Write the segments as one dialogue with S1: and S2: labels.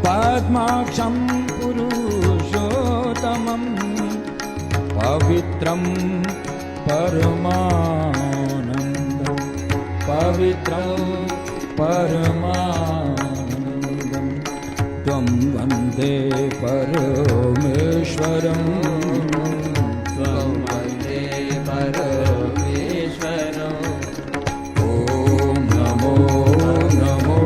S1: पद्माक्षं पुरुषोत्तमं पवित्रं परमानन्दं पवित्रं परमानन्दं त्वं वन्दे परमेश्वरं त्वं वन्दे परमेश्वरं ॐ नमो नमो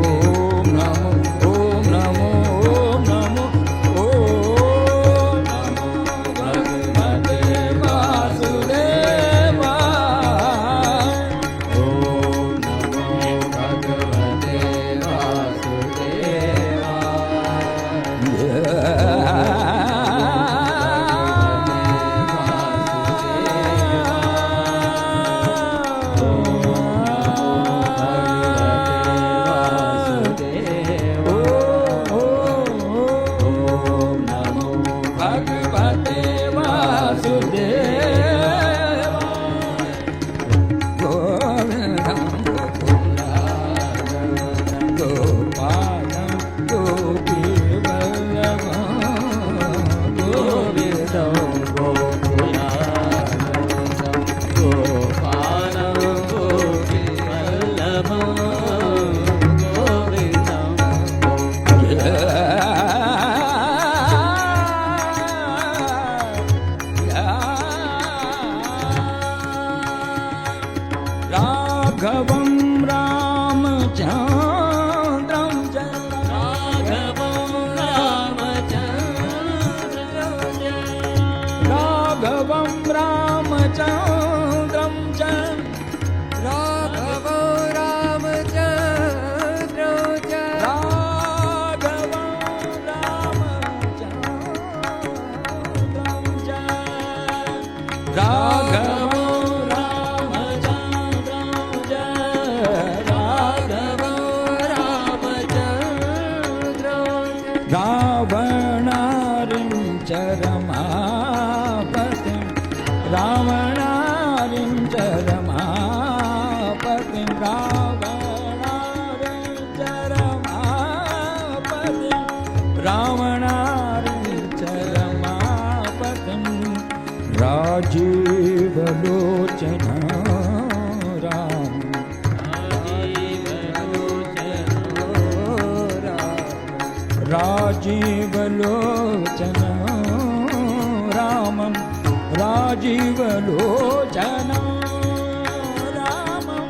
S1: राजीवलोचनं रामं राजीवलोचनं रामं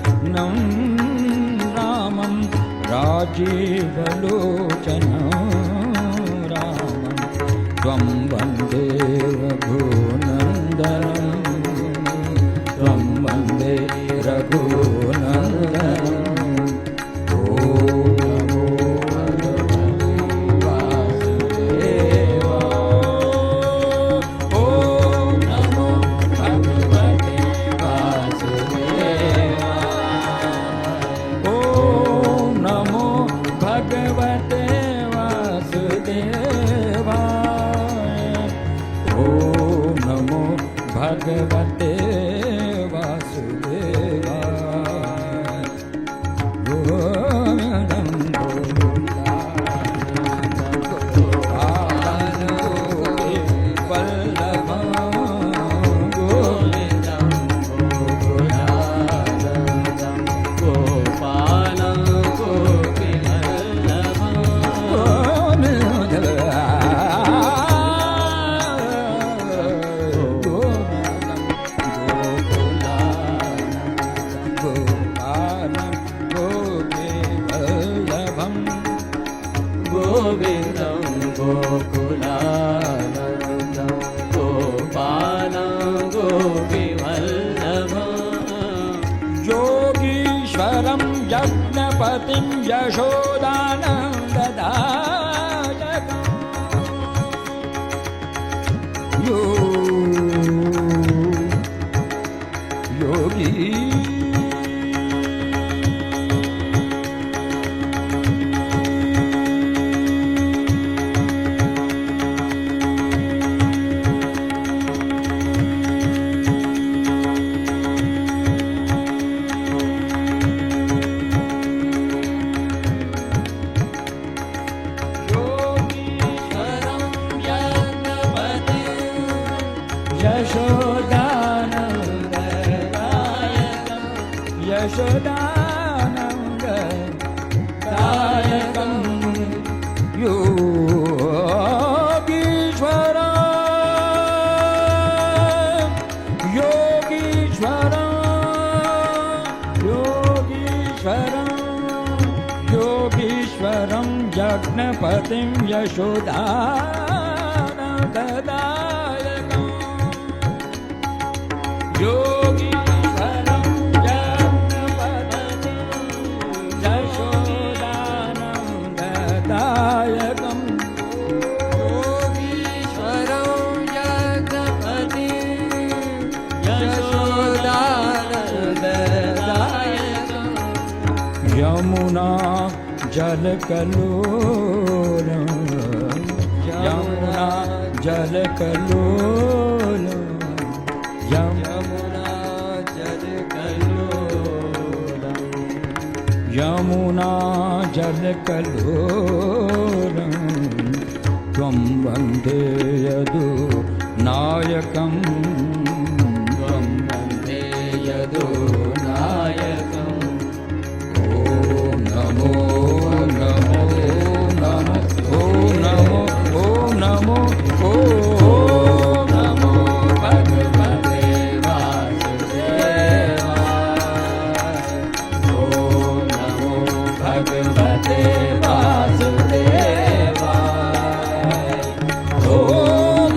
S1: राजीवलोचनं रामं राजीवलोचनं रामं त्वं वन्दे रघुनन्दनं त्वं वन्दे रघुनन्दनं ॐ नमो भगवते वासुदेवाय ॐ नमो भगवते वासुदेवाय ॐ नमो भगवते वासुदेवाय गोविन्दं वल्लभं गोविन्दं
S2: गोपालं गोपीवल्लभं गोविन्दं गोकुलानन्दं गोपालं गोपीवल्लभं
S1: योगीश्वरं यज्ञपतिं यशोदानन्ददायकम् योगी
S2: योगीश्वरं यज्ञपतिं
S1: यशोदानन्ददायकं यशोदानन्ददायकं योगीश्वरं यज्ञपतिं यशोदानन्ददायकम् योगीश्वरं यज्ञपतिं यशोदानन्ददायकम्
S2: योगीश्वरं यज्ञपतिं यशोदानन्ददायकं
S1: यमुना जलकलोलं यमुना जलकलोलं
S2: यमुना जलकल्लोलं
S1: यमुना जलकलोलं त्वं वन्दे यदुनायकं
S2: त्वं वन्दे यदुनायकम्
S1: नमो नमो नमो ॐ नमो
S2: भगवते वासुदेवाय ॐ नमो भगवते वासुदेवाय
S1: ॐ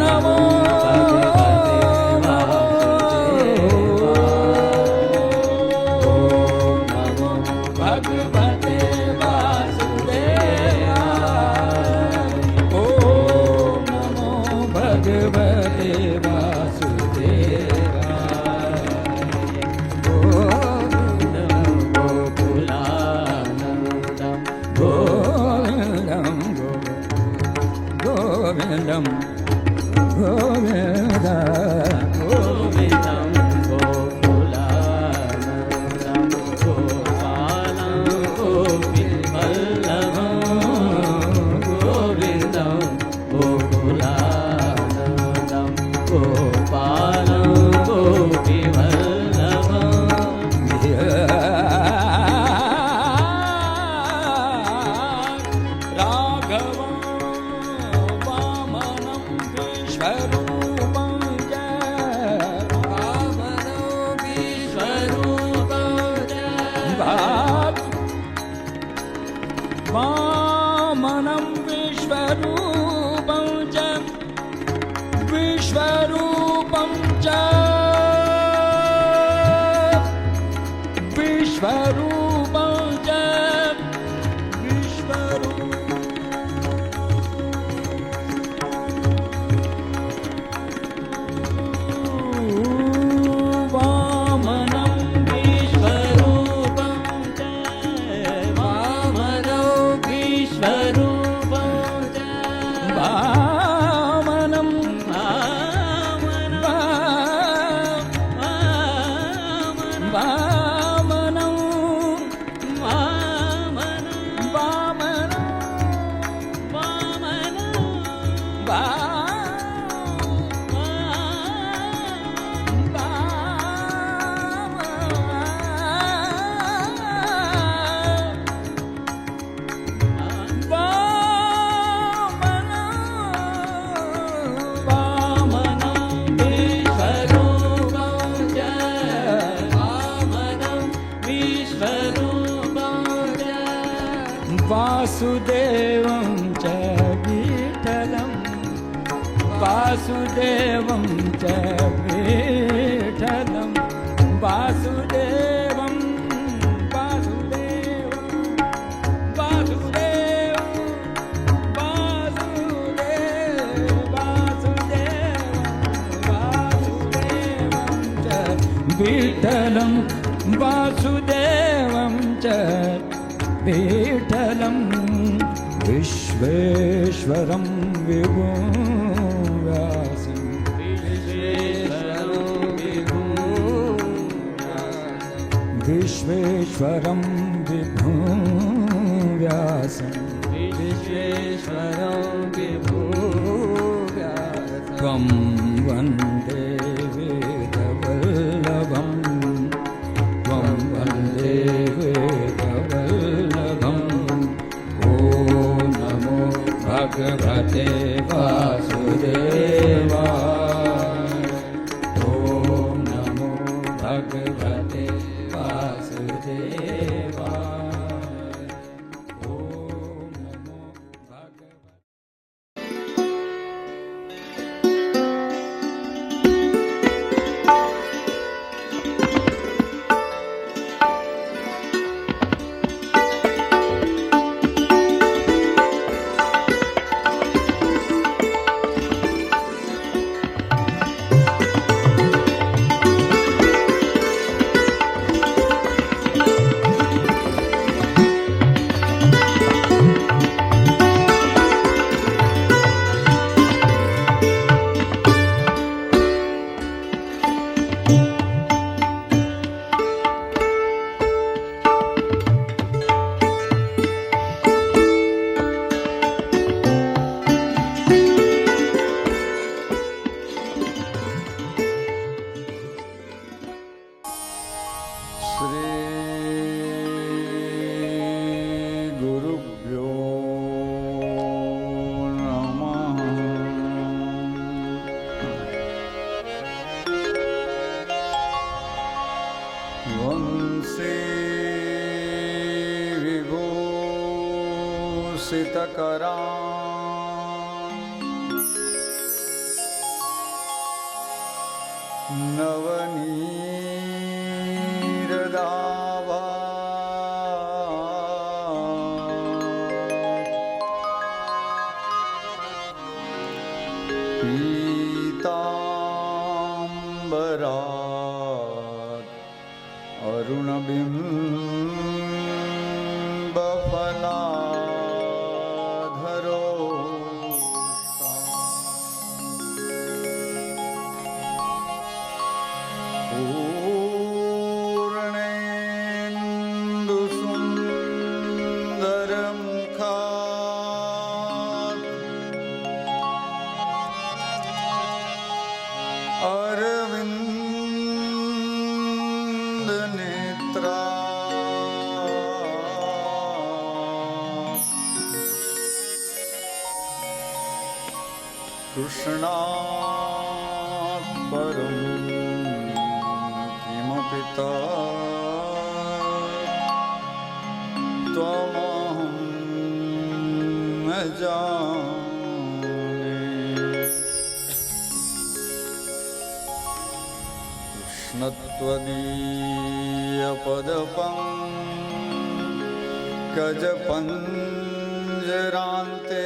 S1: नमो
S2: भगवते वासुदेवाय
S1: ॐ नमो भगवते वासुदेवाय
S2: गोकुलानन्दं
S1: गोविन्दं गोविन्दं गोविन्द
S2: गोविन्दं गोकुलानन्दं गोपालं गोपीवल्लभम्
S1: वामनं विश्वरूपं च विश्वरूपं च विश्वरूपं च वासुदेवं च विठलं वासुदेवं च विठलं वासुदेवं वासुदेवं वासुदेवं वासुदेवं च विठलं वासुदेवं च विठलं विश्वेश्वरं विभुं व्यासं विश्वेश्वरं विभुं व्यासं त्वं वन्दे वेदवल्लभं त्वं वन्दे भगवते वासुदेवाय ॐ नमो भगवते वासुदेवाय ॐ नमो भगवते
S3: नवनीरदावा पीताम्बरात् अरुणबिम्बफलाधरो अरविंद नेत्रा कृष्णात् परं किमपि त्वमहं न जाने। कृष्णत्वदीयपदपङ्कजपञ्जरान्ते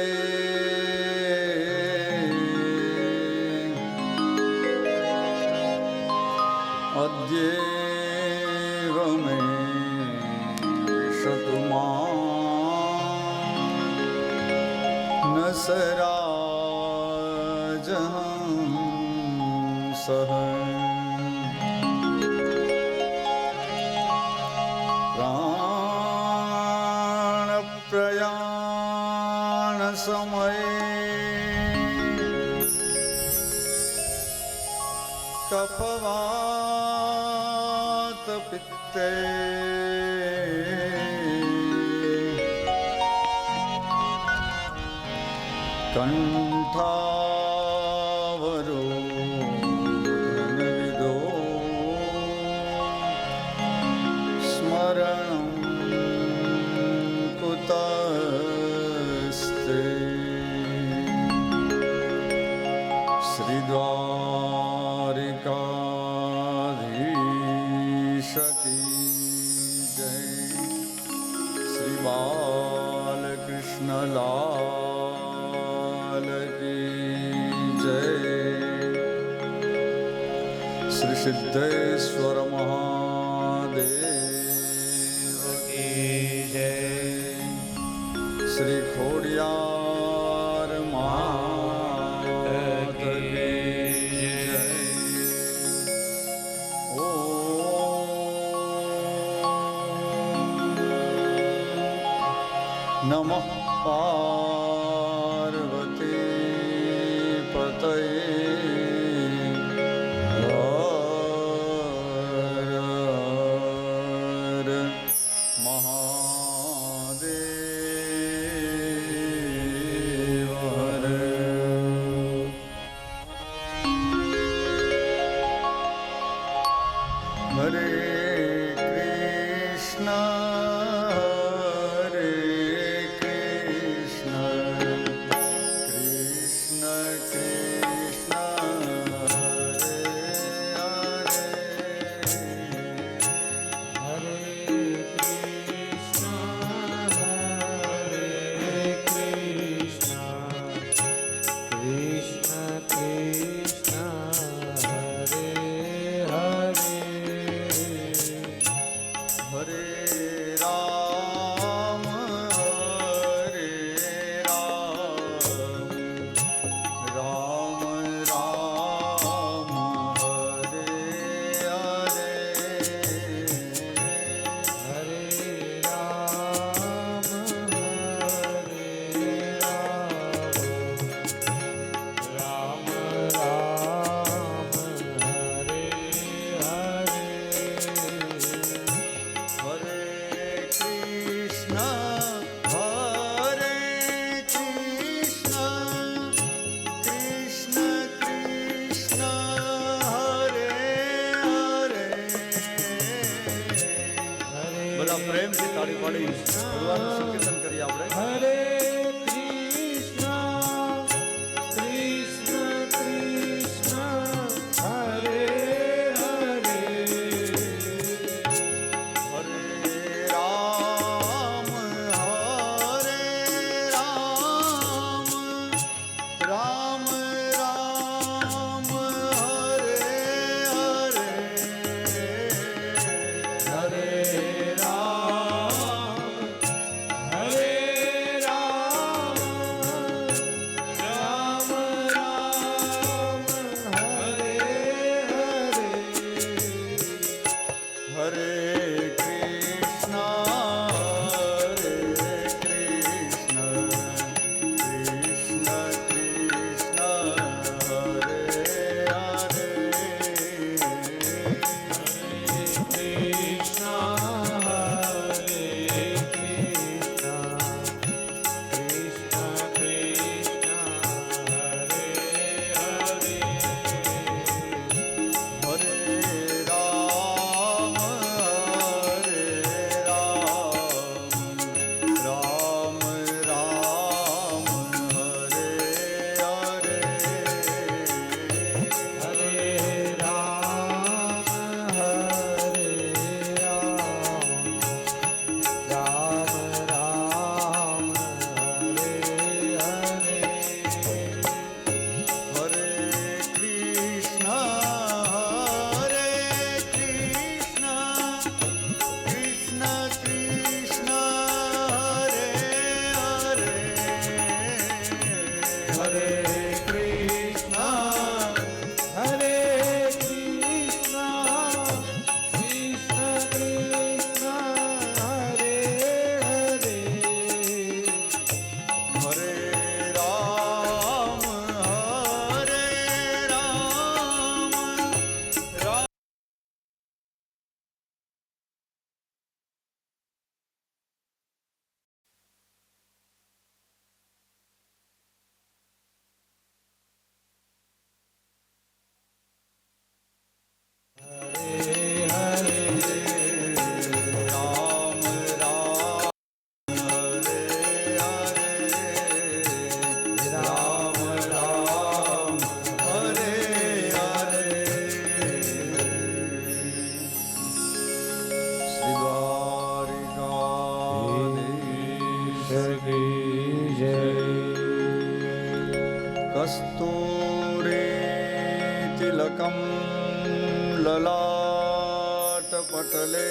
S3: अद्येव मे विशतु मां न सराजहंसः। प्राणप्रयाणसमये कफवातपित्ते कण्ठावरोधनविदो स्मरणं कुतस्ते। श्रीद्वारिकाधीश की जय। श्री बालकृष्ण लाल की जय। श्री सिद्धेश्वर महादेव की जय। श्री खोडियार मात की जय। नमः पार्वती पतये हर हर महादेव हर। हरे कृष्णा પ્રેમથી તાળી પાડી ભગવાનનું સંકીર્તન કરીએ આપણે.
S1: હરે કૃષ્ણ કૃષ્ણ કૃષ્ણ હરે હરે
S3: હરે રામ હરે રામ રામ રામ હરે હરે
S1: હરે રામ જય.
S3: કસ્તૂરે તિલકમ લલાટ પટલે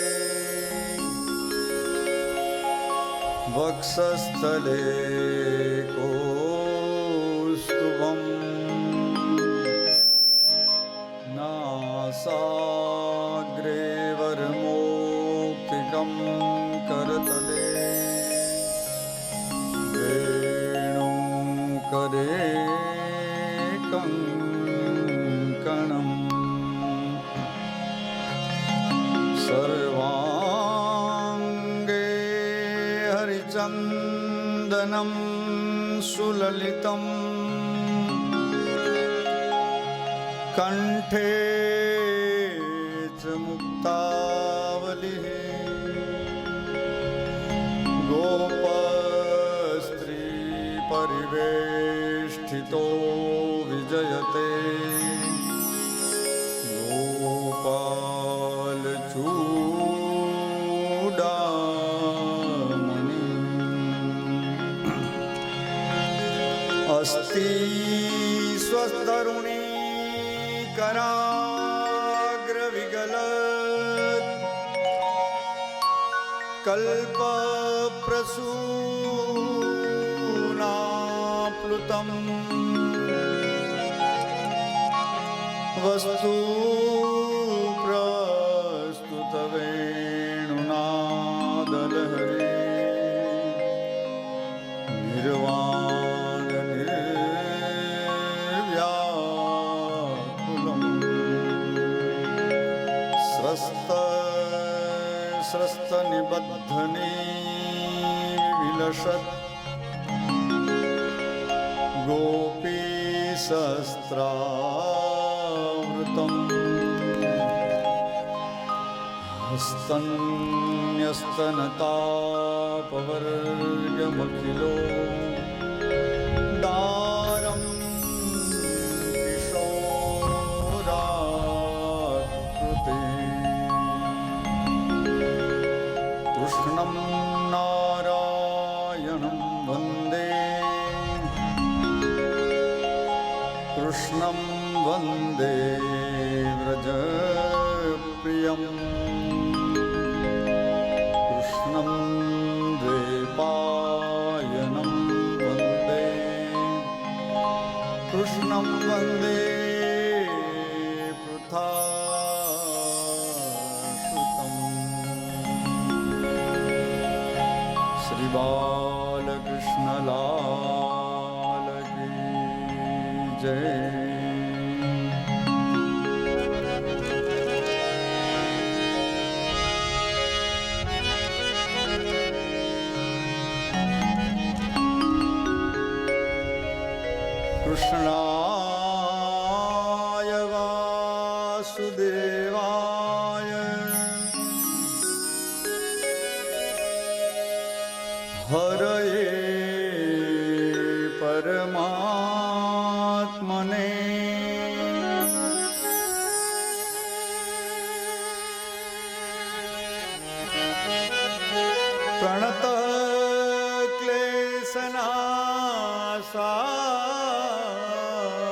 S3: વક્ષસ્થલે કૌસ્તુભમ નાસાગ્રે વરમૌક્તિકમ કરતલે વેણુકરે કંકણમ સર્વાંગે હરિચંદનમ સુલલિતમ કંઠે ચ મુક્તાવલિः ગોપસ્ત્રી પરિવેષ્ટિતો વિજયતે ગોપાલચૂડામણિ અસ્તિ સ્વસ્તરુણી कराग्रविगलत् कल्पप्रसूनाप्लुतम् वस्तु प्रस्तुतवेणुनादलहरे निर्वाण निर्व्याकुलम् स्रस्तनिबद्धने विलसत् गोपीशस्त्रावृतम् हस्तन्यस्तनतापवर्गमखिलो दारं किशोराकृते कृष्णं नारायणं वन्दे कृष्णं वन्दे व्रजप्रियम् कृष्णं द्वैपायनं वन्दे कृष्णं वन्दे पृथाश्रुतम् श्रीबालकृष्णलाल की जय. कृष्णाय वासुदेवाय हरये परमात्मने प्रणत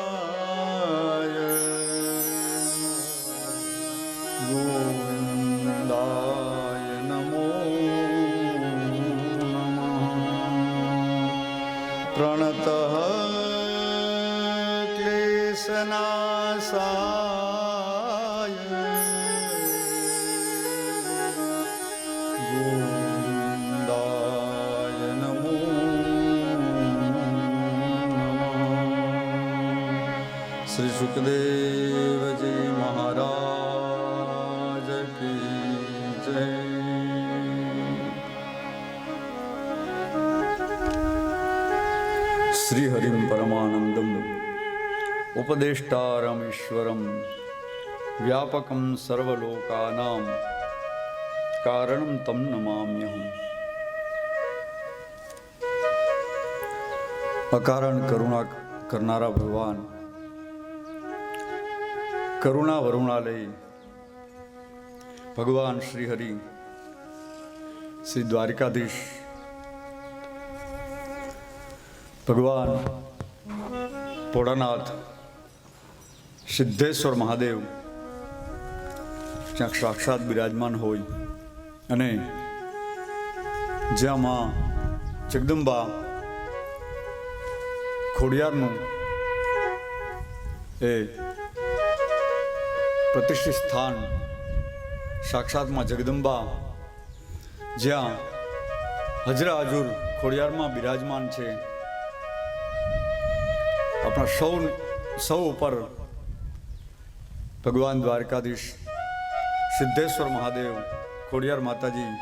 S3: क्लेशनाशाय गोविन्दाय नमो नमः. प्रणतः क्लेशनाशाय गोविन्दाय नमो नमः. श्री सुखदेव जी महाराज की जय. श्री हरिम परमानंदम उपदेष्टारम ईश्वरम व्यापकम सर्वलोकानां कारणम तम नमाम्यहम्. अकारण करुणा करनारा भगवान करुणा वरुणालय भगवान श्री हरि श्री द्वारिकाधीश ભગવાન ભોળાનાથ સિદ્ધેશ્વર મહાદેવ જ્યાં સાક્ષાત બિરાજમાન હોય અને જ્યાં માં જગદંબા ખોડિયારનું એ પ્રતિષ્ઠિત સ્થાન, સાક્ષાત માં જગદંબા જ્યાં હજરા હજુર ખોડિયારમાં બિરાજમાન છે. આપણા સૌ ઉપર ભગવાન દ્વારકાધીશ સિદ્ધેશ્વર મહાદેવ, ખોડિયાર માતાજી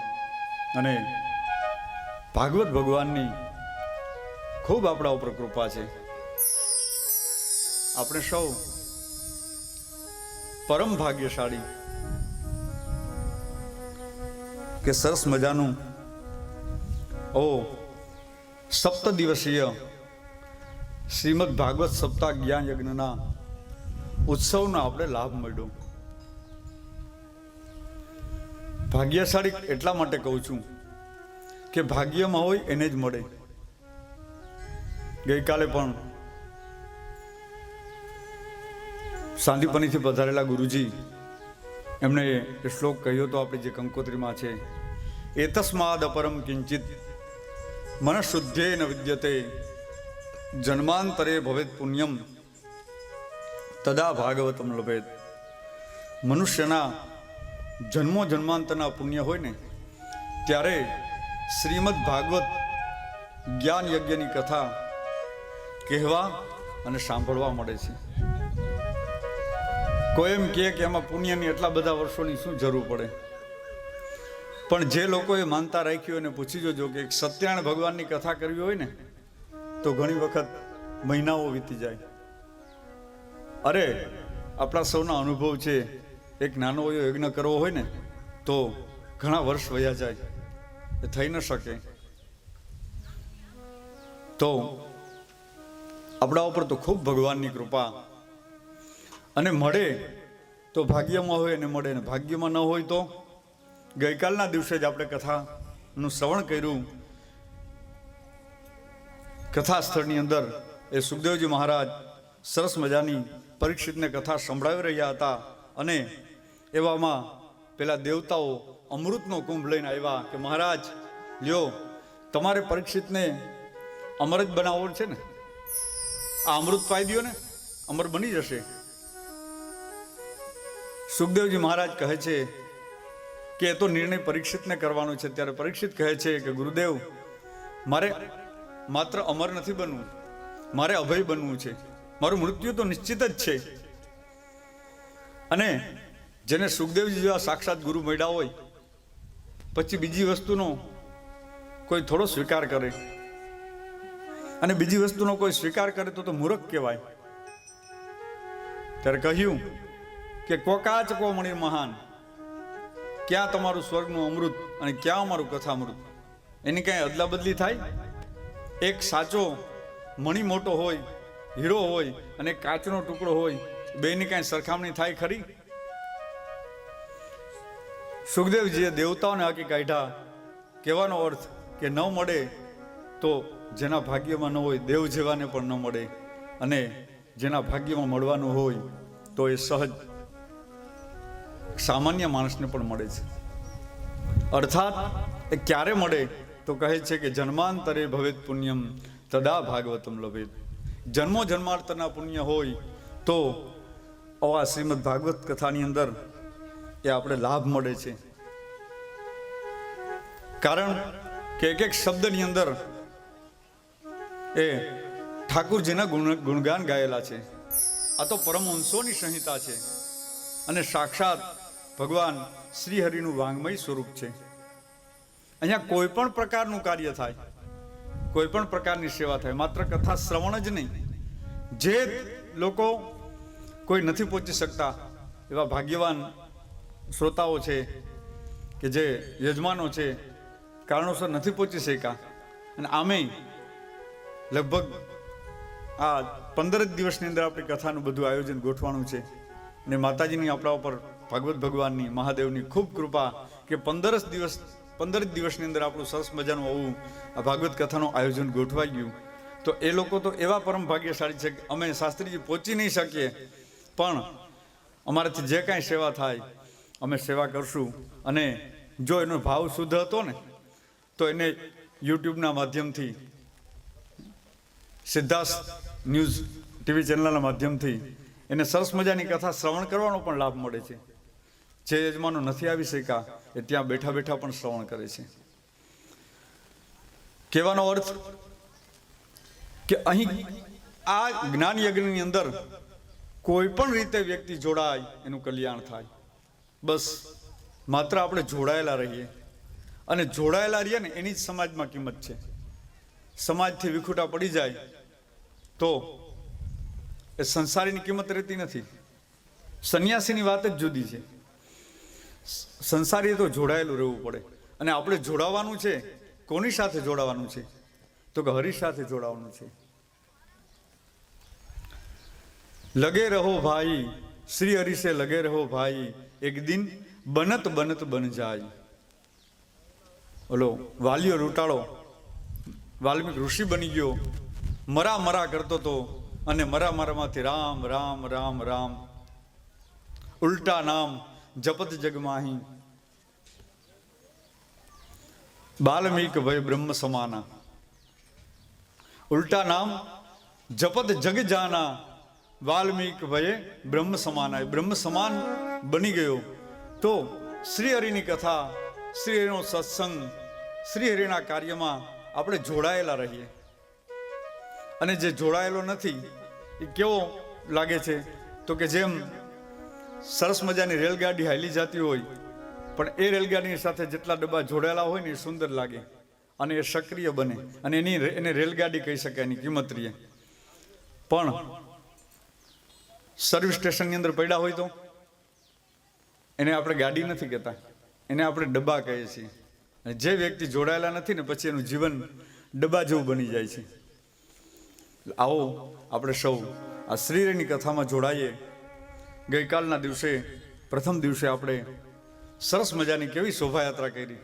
S3: અને ભાગવત ભગવાનની ખૂબ આપણા ઉપર કૃપા છે. આપણે સૌ પરમ ભાગ્યશાળી કે સરસ મજાનું સપ્ત દિવસીય શ્રીમદ ભાગવત સપ્તાહ જ્ઞાન યજ્ઞના ઉત્સવનો આપણે લાભ મળ્યો. ભાગ્યશાળી એટલા માટે કહું છું કે ભાગ્યમાં હોય એને જ મળે. ગઈકાલે પણ સાંદીપનીથી પધારેલા ગુરુજી એમણે એ શ્લોક કહ્યો તો આપણી જે કંકોત્રીમાં છે, એતસ્માદ અપરમ કિંચિત મનઃશુદ્ધ્યે ન વિદ્યતે જન્માંતરે ભવેત પુણ્યમ તદા ભાગવતમ લભેત. મનુષ્યના જન્મો જન્માંતરના પુણ્ય હોય ને ત્યારે શ્રીમદ ભાગવત જ્ઞાન યજ્ઞની કથા કહેવા અને સાંભળવા મળે છે. કોઈ એમ કહે કે એમાં પુણ્યની એટલા બધા વર્ષોની શું જરૂર પડે, પણ જે લોકોએ માનતા રાખી હોય એને પૂછી જોજો કે એક સત્યનારાયણ ભગવાનની કથા કરવી હોય ને તો ઘણી વખત મહિનાઓ વીતી જાય. અરે આપણા સૌના અનુભવ છે, એક નાનો એવો યજ્ઞ કરવો હોય ને તો ઘણા વર્ષ વયા જાય, એ થઈ ન શકે. તો આપણા ઉપર તો ખૂબ ભગવાનની કૃપા, અને મળે તો ભાગ્યમાં હોય એને મળે, ને ભાગ્યમાં ન હોય તો ગઈકાલના દિવસે જ આપણે કથાનું શ્રવણ કર્યું. કથા સ્થળની અંદર એ સુખદેવજી મહારાજ સરસ મજાની પરીક્ષિતને કથા સંભળાવી રહ્યા હતા, અને એવામાં પેલા દેવતાઓ અમૃતનો કુંભ લઈને આવ્યા કે મહારાજ લ્યો, તમારે પરીક્ષિતને અમર જ બનાવવો છે ને, આ અમૃત પાઈ દો ને, અમર બની જશે. સુખદેવજી મહારાજ કહે છે કે એ તો નિર્ણય પરીક્ષિતને કરવાનો છે. ત્યારે પરીક્ષિત કહે છે કે ગુરુદેવ, મારે માત્ર અમર નથી બનવું, મારે અભય બનવું છે. મારું મૃત્યુ તો નિશ્ચિત જ છે. અને જેને સુખદેવજી જેવા સાક્ષાત ગુરુ મળ્યા હોય પછી બીજી વસ્તુનો કોઈ થોડો સ્વીકાર કરે, અને બીજી વસ્તુનો કોઈ સ્વીકાર કરે તો મૂર્ખ કહેવાય. ત્યારે કહ્યું કે કોકાચ કો મણિ મહાન, ક્યાં તમારું સ્વર્ગનું અમૃત અને ક્યાં અમારું કથામૃત, એની કાંઈ અદલા બદલી થાય? એક સાચો મણિ મોટો હોય, હીરો હોય, અને કાચનો ટુકડો હોય, બેની કાંઈ સરખામણી થાય ખરી? સુખદેવજીએ દેવતાઓને હાકી કાઢ્યા. કહેવાનો અર્થ કે ન મળે તો જેના ભાગ્યમાં ન હોય દેવ જેવાને પણ ન મળે, અને જેના ભાગ્યમાં મળવાનું હોય તો એ સહજ સામાન્ય માણસને પણ મળે છે. અર્થાત એ ક્યારે મળે તો કહે છે કે જન્માંતરે ભવેત પુણ્યમ તદા ભાગવતમ લભેત. જન્મો જન્માંતરના પુણ્ય હોય તો આવા શ્રીમદ ભાગવત કથાની અંદર એ આપણે લાભ મળે છે. કારણ કે એક એક શબ્દની અંદર એ ઠાકુરજીના ગુણગાન ગાયેલા છે. આ તો પરમહંસોની સંહિતા છે, અને સાક્ષાત ભગવાન શ્રી હરિનું વાંગમય સ્વરૂપ છે. અહીંયા કોઈ પણ પ્રકારનું કાર્ય થાય, કોઈ પણ પ્રકારની સેવા થાય, માત્ર કથા શ્રવણ જ નહીં. જે લોકો કોઈ નથી પહોંચી શકતા એવા ભાગ્યવાન શ્રોતાઓ છે કે જે યજમાનો છે, કારણોસર નથી પહોંચી શક્યા, અને આમે લગભગ આ 15 દિવસની અંદર આપણી કથાનું બધું આયોજન ગોઠવાનું છે. અને માતાજીની આપણા ઉપર ભાગવત ભગવાનની મહાદેવની ખૂબ કૃપા કે 15 દિવસની અંદર આપણું સરસ મજાનું આવું આ ભાગવત કથાનું આયોજન ગોઠવાઈ ગયું. તો એ લોકો તો એવા પરમ ભાગ્યશાળી છે કે અમે શાસ્ત્રીજી પહોંચી નહીં શકીએ, પણ અમારાથી જે કાંઈ સેવા થાય અમે સેવા કરશું. અને જો એનો ભાવ શુદ્ધ હતો ને તો એને યુટ્યુબના માધ્યમથી, સિદ્ધાર્થ ન્યૂઝ ટીવી ચેનલના માધ્યમથી એને સરસ મજાની કથા શ્રવણ કરવાનો પણ લાભ મળે છે. જે યજમાનો નથી આવી શક્યા એ ત્યાં બેઠા બેઠા પણ શ્રવણ કરે છે. કહેવાનો અર્થ કે અહીં આ જ્ઞાન યજ્ઞની અંદર કોઈ પણ રીતે વ્યક્તિ જોડાય એનું કલ્યાણ થાય. બસ માત્ર આપણે જોડાયેલા રહીએ, અને જોડાયેલા રહીએ ને એની જ સમાજમાં કિંમત છે. સમાજથી વિખૂટા પડી જાય તો એ સંસારીની કિંમત રહેતી નથી. સંન્યાસીની વાત જ જુદી છે. સંસારી તો જોડાયેલું રહેવું પડે, અને આપણે જોડાવાનું છે. કોની સાથે જોડાવાનું છે? તો કે હરિ સાથે જોડાવાનું છે. લગે રહો ભાઈ, શ્રી હરિ સે લગે રહો ભાઈ, એક દિન બનત બનત બન જાય. ઓલો વાલિયો લૂંટાળો વાલ્મીક ઋષિ બની ગયો, મરા મરા કરતો તો, અને મરા મરામાંથી રામ રામ રામ રામ ઉલટા નામ જપત જગમાહી. બાલ્મીક ભય બ્રહ્મ સમાના, ઉલટા નામ જપત જગ જાના, વાલ્મીક ભયે બ્રહ્મ સમાના. બ્રહ્મ સમાન બની ગયો. તો શ્રી હરિની કથા, શ્રી હરિનો સત્સંગ, શ્રી હરિના કાર્યમાં આપણે જોડાયેલા રહીએ. અને જે જોડાયેલો નથી એ કેવો લાગે છે? તો કે જેમ સરસ મજાની રેલગાડી હાલી જતી હોય, પણ એ રેલગાડીની સાથે જેટલા ડબ્બા જોડાયેલા હોય ને એ સુંદર લાગે અને એ સક્રિય બને, અને એને રેલગાડી કહી શકાય, એની કિંમત રહે. પણ સર્વિસ સ્ટેશનની અંદર પડ્યા હોય તો એને આપણે ગાડી નથી કહેતા, એને આપણે ડબ્બા કહીએ છીએ. જે વ્યક્તિ જોડાયેલા નથી ને પછી એનું જીવન ડબ્બા જેવું બની જાય છે. આવો આપણે સૌ આ શ્રીહરિની કથામાં જોડાઈએ. ગઈકાલના દિવસે, પ્રથમ દિવસે આપણે સરસ મજાની કેવી શોભાયાત્રા કરી.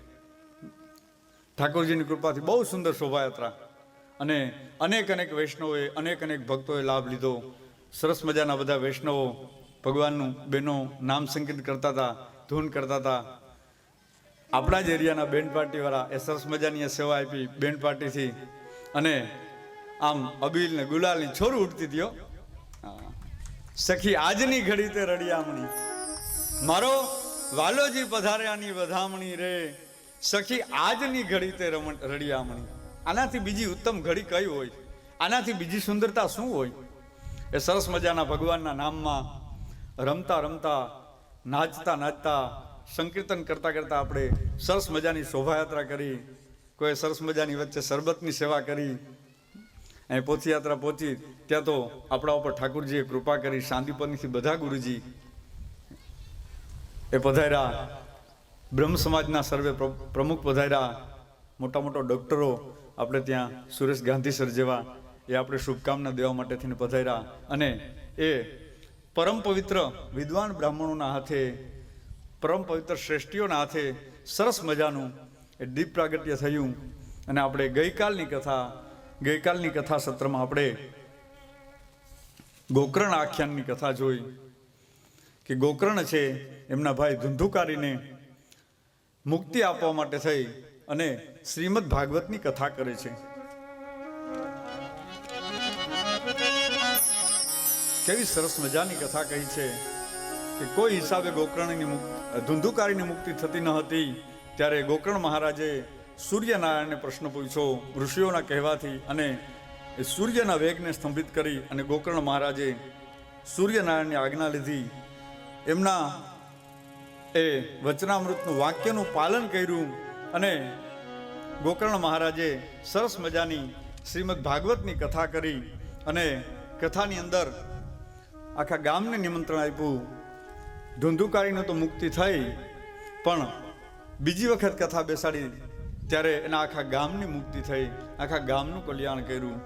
S3: ઠાકોરજીની કૃપાથી બહુ સુંદર શોભાયાત્રા, અને અનેક અનેક વૈષ્ણવોએ, અનેક અનેક ભક્તોએ લાભ લીધો. સરસ મજાના બધા વૈષ્ણવો ભગવાનનું બહેનો નામ સંકીર્તન કરતા હતા, ધૂન કરતા હતા. આપણા જ એરિયાના બેન્ડ પાર્ટીવાળા એ સરસ મજાની સેવા આપી બેન્ડ પાર્ટીથી, અને આમ અબીલ ને ગુલાલની છોરું ઉડતી હતી. સખી આજની ઘડી તે રડિયામણી, મારો વાલોજી પધાર્યાની વધામણી રે, સખી આજની ઘડી તે રડિયામણી. આનાથી બીજી ઉત્તમ ઘડી કઈ હોય? આનાથી બીજી સુંદરતા શું હોય? એ સરસ મજાના ભગવાનના નામમાં રમતા રમતા, નાચતા નાચતા, સંકીર્તન કરતા કરતા આપણે સરસ મજાની શોભાયાત્રા કરી. કોઈ સરસ મજાની વચ્ચે શરબતની સેવા કરી. અહીં પોથીયાત્રા પહોંચી ત્યાં તો આપણા ઉપર ઠાકુરજીએ કૃપા કરી. શાંતિપનીથી બધા ગુરુજી એ પધાર્યા. બ્રહ્મ સમાજના સર્વે પ્રમુખ પધાર્યા. મોટા મોટા ડૉક્ટરો આપણે ત્યાં સુરેશ ગાંધી સર જેવા એ આપણે શુભકામના દેવા માટે થઈને પધાર્યા. અને એ પરમ પવિત્ર વિદ્વાન બ્રાહ્મણોના હાથે, પરમ પવિત્ર શ્રેષ્ઠીઓના હાથે સરસ મજાનું એ દીપ પ્રાગટ્ય થયું. અને આપણે ગઈકાલની કથા સત્રમાં આપણે ગોકર્ણ આખ્યાનની કથા જોઈ કે ગોકર્ણ છે એમના ભાઈ ધુંધુકારીને મુક્તિ આપવા માટે થઈ અને શ્રીમદ ભાગવતની કથા કરે છે. કેવી સરસ મજાની કથા કહી છે કે કોઈ હિસાબે ધુંધુકારીની મુક્તિ થતી ન હતી. ત્યારે ગોકર્ણ મહારાજે સૂર્યનારાયણને પ્રશ્ન પૂછ્યો ઋષિઓના કહેવાથી, અને એ સૂર્યના વેગને સ્તંભિત કરી અને ગોકર્ણ મહારાજે સૂર્યનારાયણની આજ્ઞા લીધી. એમના એ વચનામૃતનું વાક્યનું પાલન કર્યું, અને ગોકર્ણ મહારાજે સરસ મજાની શ્રીમદ ભાગવતની કથા કરી. અને કથાની અંદર આખા ગામને નિમંત્રણ આપ્યું. ધુંધુકારીને તો મુક્તિ થઈ, પણ બીજી વખત કથા બેસાડી ત્યારે એના આખા ગામની મુક્તિ થઈ, આખા ગામનું કલ્યાણ કર્યું.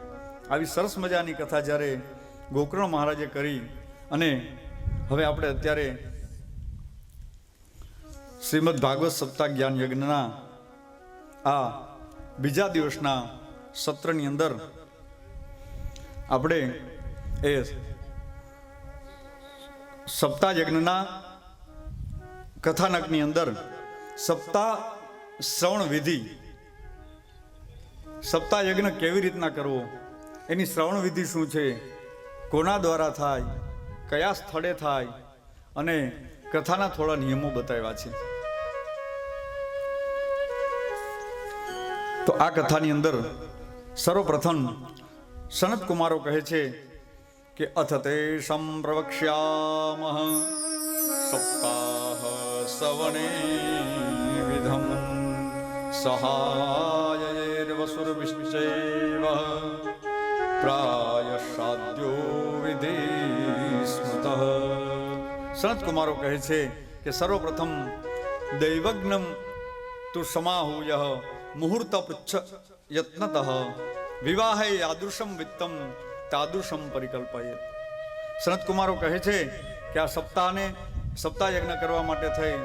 S3: આવી સરસ મજાની કથા જ્યારે ગોકર્ણ મહારાજે કરી. અને હવે આપણે અત્યારે શ્રીમદ ભાગવત સપ્તાહ જ્ઞાન યજ્ઞના આ બીજા દિવસના સત્રની અંદર આપણે એ સપ્તાહ યજ્ઞના કથાનકની અંદર સપ્તાહ શ્રવણ વિધિ, સપ્તાહ યજ્ઞ કેવી રીતના કરવો, એની શ્રવણ વિધિ શું છે, કોના દ્વારા થાય, કયા સ્થળે થાય, અને કથાના થોડા નિયમો બતાવ્યા છે. તો આ કથાની અંદર સર્વપ્રથમ સનત કુમારો કહે છે કે અથ તે સંપ્રવક્ષ્યામઃ સપ્તાહ સવને વિધમ સહાયૈર્વસુર્વિશ્ચૈવ પ્રાયશ્રાદ્યો વિધિ સ્મૃતઃ. સનત કુમારો કહે છે કે સર્વપ્રથમ દૈવજ્ઞમ તુ સમાહૂય મુહૂર્ત પૃચ્છ યત્નતઃ વિવાહે યાદૃશમ વિત્તમ તાદૃશમ પરિકલ્પયેત. સનત કુમારો કહે છે કે આ સપ્તાહ યજ્ઞ કરવા માટે થઈ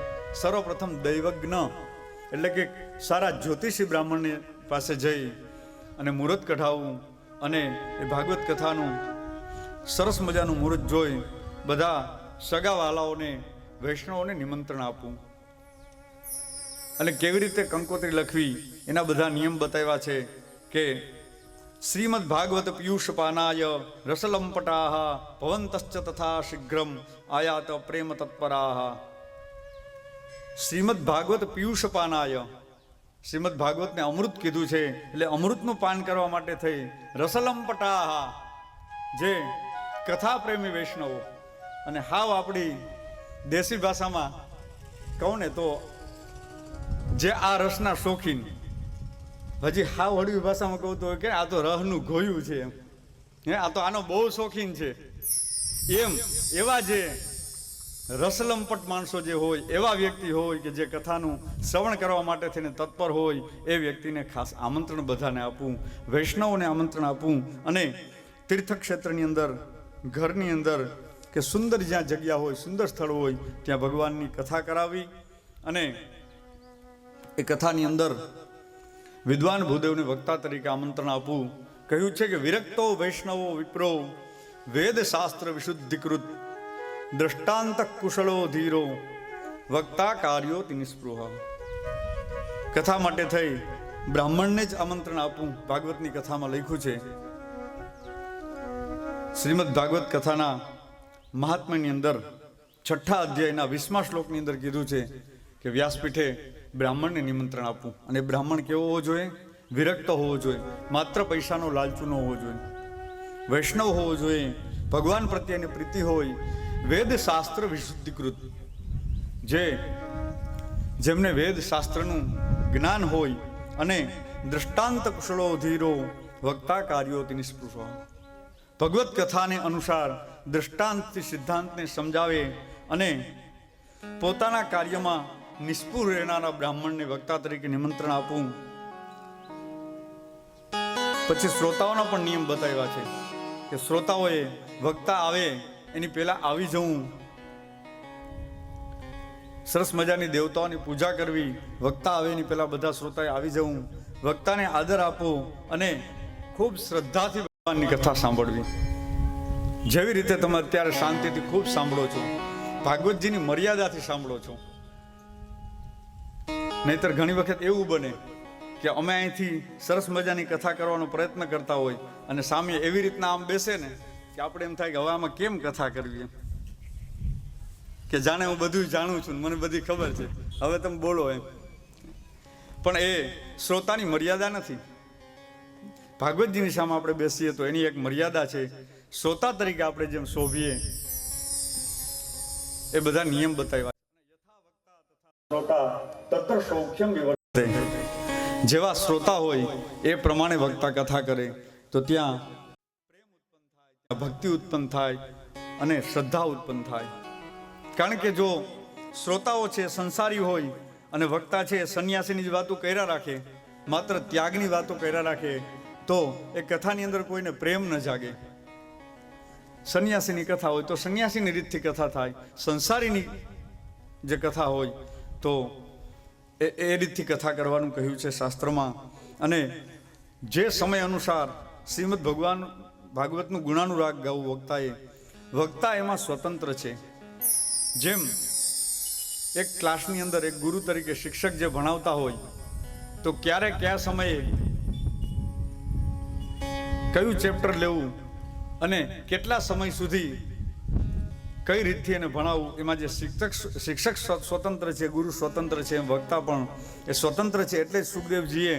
S3: સર્વપ્રથમ દૈવજ્ઞ એટલે કે સારા જ્યોતિષી બ્રાહ્મણ પાસે જઈ અને મુહૂર્ત કઢાવવું અને એ ભાગવત કથાનું સરસ મજાનું મુહૂર્ત જોઈ બધા સગાવાલાઓને વૈષ્ણવોને નિમંત્રણ આપવું અને કેવી રીતે કંકોત્રી લખવી એના બધા નિયમ બતાવ્યા છે કે શ્રીમદ ભાગવત પિયુષ પાનાય રસલંપટાહ ભવંતશ્ચ તથા શીઘ્રમ આયાત પ્રેમ તત્પરાહ. શ્રીમદ ભાગવત પિયુષ પાનાય, શ્રીમદ ભાગવતને અમૃત કીધું છે એટલે અમૃતનું પાન કરવા માટે થઈ રસલંપટાહ જે કથા પ્રેમી વૈષ્ણવો, અને હાવ આપણી દેશી ભાષામાં કહું ને તો જે આ રસના શોખીન, હજી હાવ હળવી ભાષામાં કહું તો કે આ તો રહનું ઘોયું છે, આ તો આનો બહુ શોખીન છે, એમ એવા જે રસલંપટ માણસો જે હોય એવા વ્યક્તિ હોય કે જે કથાનું શ્રવણ કરવા માટે થઈને તત્પર હોય એ વ્યક્તિને ખાસ આમંત્રણ બધાને આપવું, વૈષ્ણવોને આમંત્રણ આપવું અને તીર્થક્ષેત્રની અંદર, ઘરની અંદર કે સુંદર જ્યાં જગ્યા હોય, સુંદર સ્થળ હોય ત્યાં ભગવાનની કથા કરાવી અને એ કથાની અંદર વિદ્વાન ભૂદેવને વક્તા તરીકે આમંત્રણ આપવું. કહ્યું છે કે વિરક્તો વૈષ્ણવો વિપ્રો વેદ શાસ્ત્ર વિશુદ્ધિકૃત દ્રષ્ટાંત કુશળો ધીરો વક્તા કાર્યો નિસ્પૃહ. કથા માટે થઈ બ્રાહ્મણને જ આમંત્રણ આપવું ભાગવતની કથામાં લખ્યું છે. શ્રીમદ ભાગવત કથાના મહાત્મ્યની અંદર 6ઠ્ઠા અધ્યાયના 20મા શ્લોકની અંદર કીધું છે કે વ્યાસપીઠે બ્રાહ્મણને નિમંત્રણ આપવું, અને બ્રાહ્મણ કેવો હોવો જોઈએ? વિરક્ત હોવો જોઈએ, માત્ર પૈસાનો લાલચુ ન હોવો જોઈએ, વૈષ્ણવ હોવો જોઈએ, ભગવાન પ્રત્યેની પ્રીતિ હોય, વેદ શાસ્ત્ર વિશુદ્ધિકૃત, જેમને વેદ શાસ્ત્રનું જ્ઞાન હોય અને દ્રષ્ટાંત કુશળો ધીરો વક્તા કાર્યો નિસ્પૃહ. ભગવત કથાને અનુસાર દ્રષ્ટાંતથી સિદ્ધાંતને સમજાવે અને પોતાના કાર્યમાં નિષ્પુર રહેનારા બ્રાહ્મણને વક્તા તરીકે નિમંત્રણ આપવું. પછી શ્રોતાઓના પણ નિયમ બતાવ્યા છે કે શ્રોતાઓએ વક્તા આવે એની પહેલા આવી જવું, સરસ મજાની દેવતાઓની પૂજા કરવી, વક્તા આવે એની પહેલા બધા શ્રોતાએ આવી જવું, વક્તાને આદર આપવો અને ખૂબ શ્રદ્ધાથી ભગવાનની કથા સાંભળવી. જેવી રીતે તમે અત્યારે શાંતિથી ખૂબ સાંભળો છો, ભાગવતજીની મર્યાદાથી સાંભળો છો. નહીતર ઘણી વખત એવું બને કે અમે અહીંથી સરસ મજાની કથા કરવાનો પ્રયત્ન કરતા હોય અને સામે એવી રીતના આમ બેસે ને કે આપણે એમ થાય કે હવે આમાં કેમ કથા કરવી, કે જાણે હું બધું જાણું છું, મને બધી ખબર છે, હવે તમે બોલો એમ. પણ એ શ્રોતાની મર્યાદા નથી. ભાગવતજીની સામે આપણે બેસીએ તો એની એક મર્યાદા છે. શ્રોતા તરીકે આપણે જેમ શોભીએ એ બધા નિયમ બતાવ્યા. જેવા શ્રોતા હોય એ પ્રમાણે વક્તા કથા કરે તો ત્યાં ભક્તિ ઉત્પન્ન થાય અને શ્રદ્ધા ઉત્પન્ન થાય. કારણ કે જો શ્રોતાઓ છે સંસારી હોય અને વક્તા છે સંન્યાસીની જ વાતો કર્યા રાખે, માત્ર ત્યાગની વાતો કર્યા રાખે, તો એ કથાની અંદર કોઈને પ્રેમ ન જાગે. સંન્યાસીની કથા હોય તો સંન્યાસીની રીતથી કથા થાય, સંસારીની જે કથા હોય તો એ રીતથી કથા કરવાનું કહ્યું છે શાસ્ત્રમાં. અને જે સમય અનુસાર શ્રીમદ ભાગવતનું ગુણાનુરાગ ગાવું વક્તાએ, વક્તા એમાં સ્વતંત્ર છે. જેમ એક ક્લાસની અંદર એક ગુરુ તરીકે શિક્ષક જે ભણાવતા હોય તો ક્યારે કયા સમયે કયું ચેપ્ટર લેવું અને કેટલા સમય સુધી કઈ રીતથી એને ભણાવવું, એમાં જે શિક્ષક સ્વતંત્ર છે, ગુરુ સ્વતંત્ર છે, એમ વક્તા પણ એ સ્વતંત્ર છે. એટલે જ સુખદેવજીએ